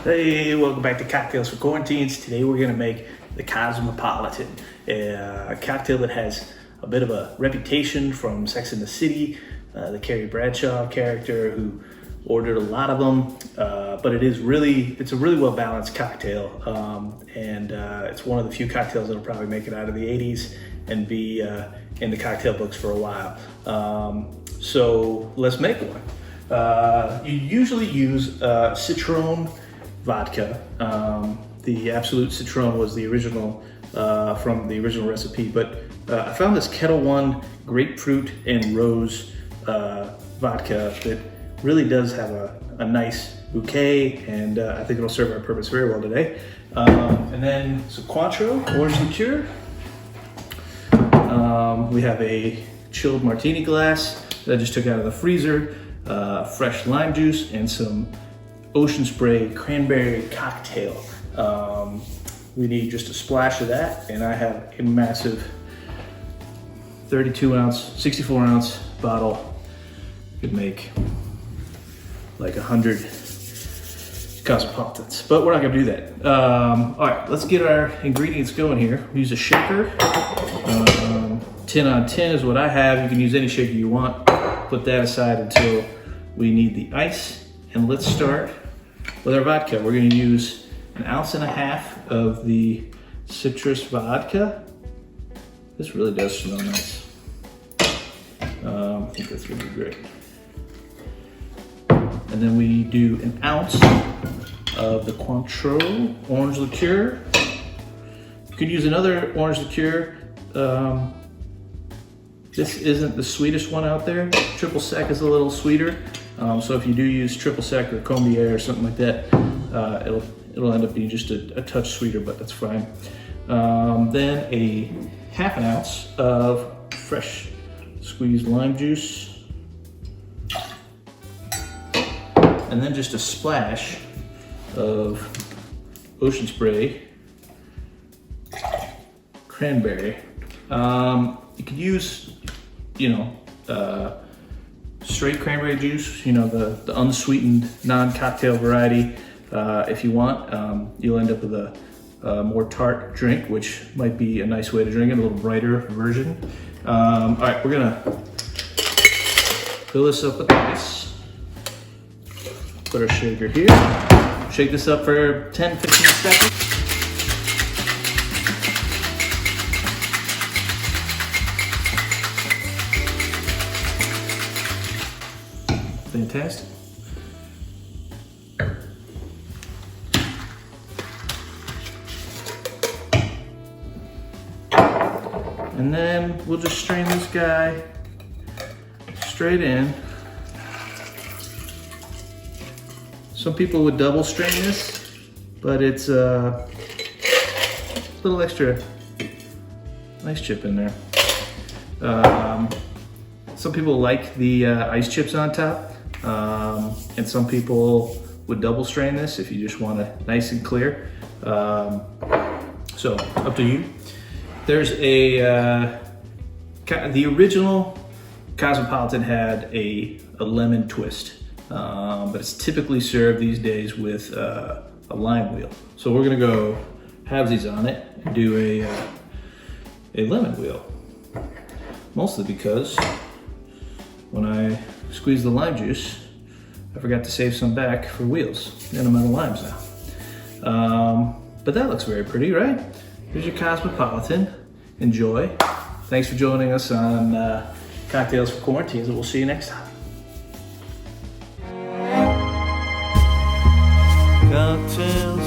Hey, welcome back to Cocktails for Quarantines. Today we're gonna make the Cosmopolitan, a cocktail that has a bit of a reputation from Sex and the City, the Carrie Bradshaw character who ordered a lot of them, but it's a really well balanced cocktail, and it's one of the few cocktails that'll probably make it out of the 80s and be in the cocktail books for a while. So let's make one. You usually use Citron vodka. The Absolute Citron was the original from the original recipe, but I found this Kettle One grapefruit and rose vodka that really does have a nice bouquet, and I think it'll serve our purpose very well today. And then some Cointreau, orange liqueur. We have a chilled martini glass that I just took out of the freezer, fresh lime juice, and some Ocean Spray cranberry cocktail. We need just a splash of that, and I have a massive 32 ounce, 64 ounce bottle. Could make like 100 Cosmopolitans, but we're not gonna do that. All right, let's get our ingredients going here. We use a shaker. 10 on 10 is what I have. You can use any shaker you want. Put that aside until we need the ice, and let's start with our vodka. We're going to use 1.5 ounces of the citrus vodka. This really does smell nice. I think that's going to be great. And then we do 1 ounce of the Cointreau orange liqueur. You could use another orange liqueur. This isn't the sweetest one out there. Triple sec is a little sweeter. So if you do use triple sec or Combier or something like that, it'll end up being just a touch sweeter, but that's fine. Then a 1/2 ounce of fresh squeezed lime juice. And then just a splash of Ocean Spray cranberry. You could use, straight cranberry juice, the unsweetened non-cocktail variety. If you want, you'll end up with a more tart drink, which might be a nice way to drink it, a little brighter version. All right, we're gonna fill this up with ice. Put our shaker here. Shake this up for 10-15 seconds. Fantastic. And then we'll just strain this guy straight in. Some people would double strain this, but it's a little extra nice chip in there. Some people like the ice chips on top. And some people would double strain this if you just want it nice and clear. So up to you. There's the original Cosmopolitan had a lemon twist, but it's typically served these days with a lime wheel. So we're gonna go halvesies on it and do a lemon wheel. Mostly because when I squeeze the lime juice, I forgot to save some back for wheels, and I'm out of limes now. But that looks very pretty, right? Here's your Cosmopolitan. Enjoy. Thanks for joining us on Cocktails for Quarantines, and we'll see you next time. Cocktails